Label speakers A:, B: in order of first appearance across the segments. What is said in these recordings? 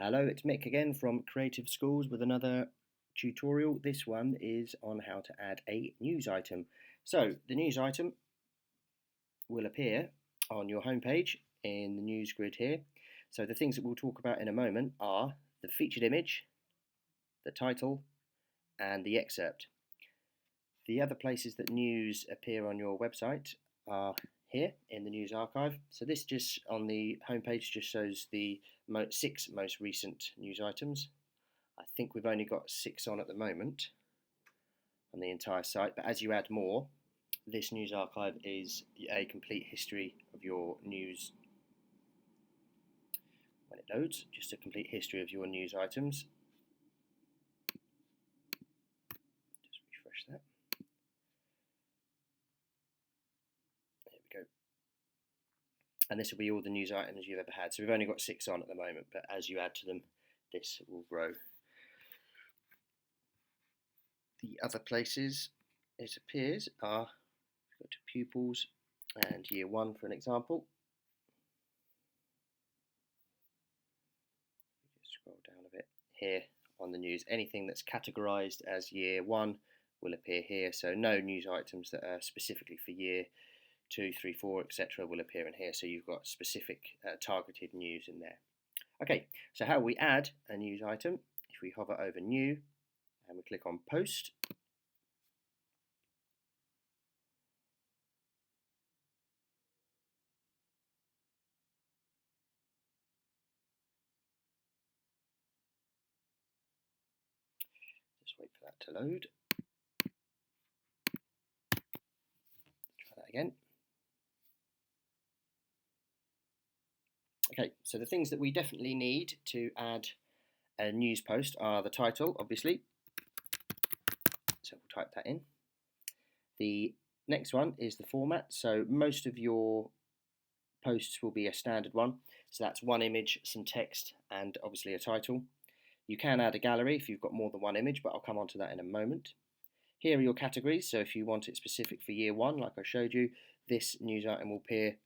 A: Hello, it's Mick again from Creative Schools with another tutorial. This one is on how to add a news item. So the news item will appear on your homepage in the news grid here. So the things that we'll talk about in a moment are the featured image, the title, and the excerpt. The other places that news appear on your website are here in the news archive. So this just on the homepage just shows the 6 most recent news items. I think we've only got 6 on at the moment on the entire site, but as you add more, this news archive is a complete history of your news. When it loads, just a complete history of your news items. Just refresh that. There we go. And this will be all the news items you've ever had. So we've only got 6 on at the moment, but as you add to them, this will grow. The other places it appears are, go to pupils and year 1 for an example. Just scroll down a bit here on the news. Anything that's categorised as year 1 will appear here. So no news items that are specifically for year 2, 3, 4, etc. will appear in here. So you've got specific targeted news in there. Okay, so how we add a news item, if we hover over new and we click on post, just wait for that to load. Try that again. Okay, so the things that we definitely need to add a news post are the title, obviously. So we'll type that in. The next one is the format. So most of your posts will be a standard one. So that's one image, some text, and obviously a title. You can add a gallery if you've got more than one image, but I'll come on to that in a moment. Here are your categories. So if you want it specific for year 1, like I showed you, this news item will appear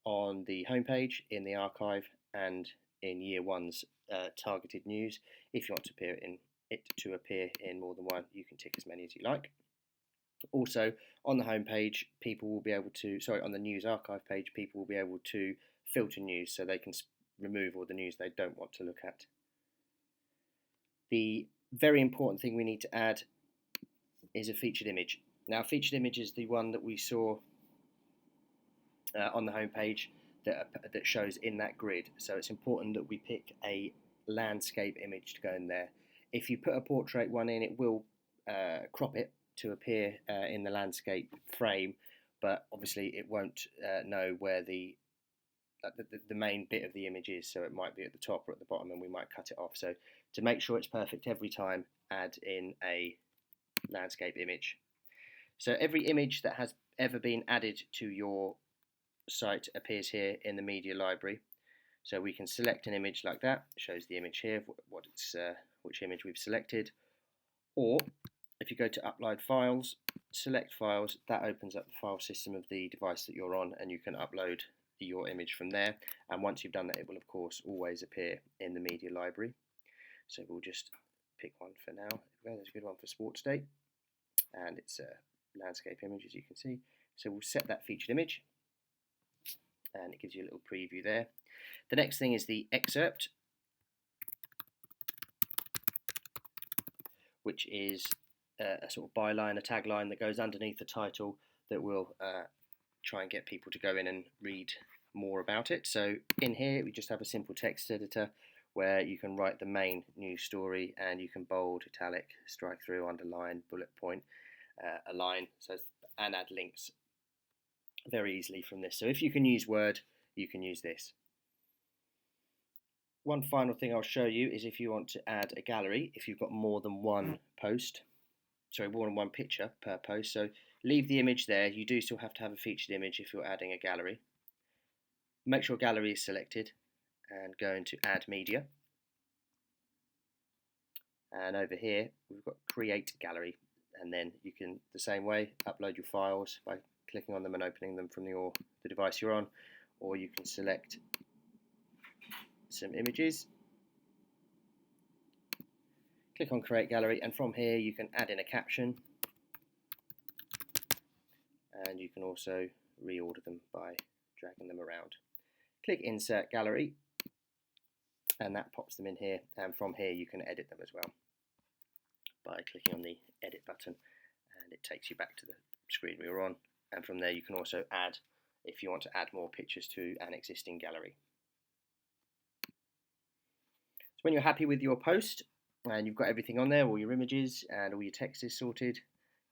A: on the homepage, in the archive, and in year 1's targeted news. If you want to appear in more than one, you can tick as many as you like. Also, on the homepage, people will be able to, on the news archive page, people will be able to filter news so they can remove all the news they don't want to look at. The very important thing we need to add is a featured image. Now, featured image is the one that we saw on the homepage that shows in that grid. So it's important that we pick a landscape image to go in there. If you put a portrait one in, it will crop it to appear in the landscape frame, but obviously it won't know where the main bit of the image is, so it might be at the top or at the bottom and we might cut it off. So to make sure it's perfect every time, add in a landscape image. So every image that has ever been added to your site appears here in the media library. So we can select an image like that, it shows the image here, which image we've selected, or if you go to upload files, select files, that opens up the file system of the device that you're on and you can upload your image from there, and once you've done that it will of course always appear in the media library. So we'll just pick one for now. There's a good one for Sports Day and it's a landscape image, as you can see. So we'll set that featured image and it gives you a little preview there. The next thing is the excerpt, which is a sort of byline, a tagline that goes underneath the title that will try and get people to go in and read more about it. So in here we just have a simple text editor where you can write the main news story and you can bold, italic, strike through, underline, bullet point, align, and add links very easily from this. So if you can use Word, you can use this. One final thing I'll show you is if you want to add a gallery, if you've got more than one more than one picture per post. So leave the image there. You do still have to have a featured image if you're adding a gallery. Make sure gallery is selected and go into add media. And over here we've got create gallery, and then you can, the same way, upload your files by clicking on them and opening them from the device you're on, or you can select some images Click on Create Gallery, and from here you can add in a caption, and you can also reorder them by dragging them around. Click Insert Gallery, and that pops them in here, and from here you can edit them as well by clicking on the Edit button, and it takes you back to the screen we were on, and from there you can also add, if you want to add more pictures to an existing gallery. So when you're happy with your post and you've got everything on there, all your images and all your text is sorted,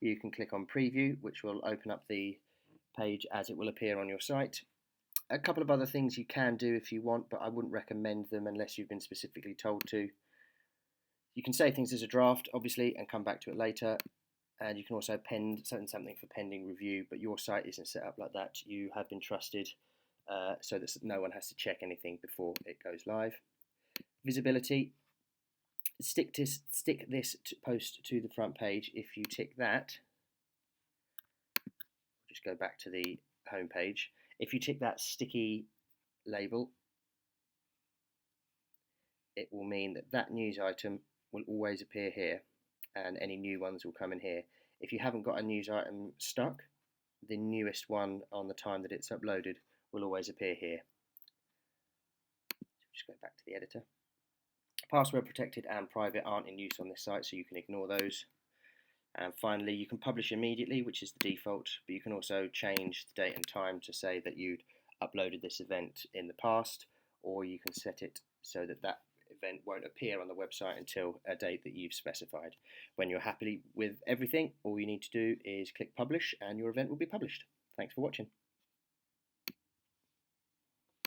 A: you can click on Preview, which will open up the page as it will appear on your site. A couple of other things you can do if you want, but I wouldn't recommend them unless you've been specifically told to. You can save things as a draft, obviously, and come back to it later. And you can also send something for pending review, but your site isn't set up like that. You have been trusted so that no one has to check anything before it goes live. Visibility. Stick this post to the front page. If you tick that, just go back to the home page. If you tick that sticky label, it will mean that that news item will always appear here, and any new ones will come in here. If you haven't got a news item stuck, the newest one on the time that it's uploaded will always appear here. Just go back to the editor. Password protected and private aren't in use on this site, so you can ignore those. And finally, you can publish immediately, which is the default, but you can also change the date and time to say that you'd uploaded this event in the past, or you can set it so that that event won't appear on the website until a date that you've specified. When you're happy with everything, all you need to do is click publish and your event will be published. Thanks for watching.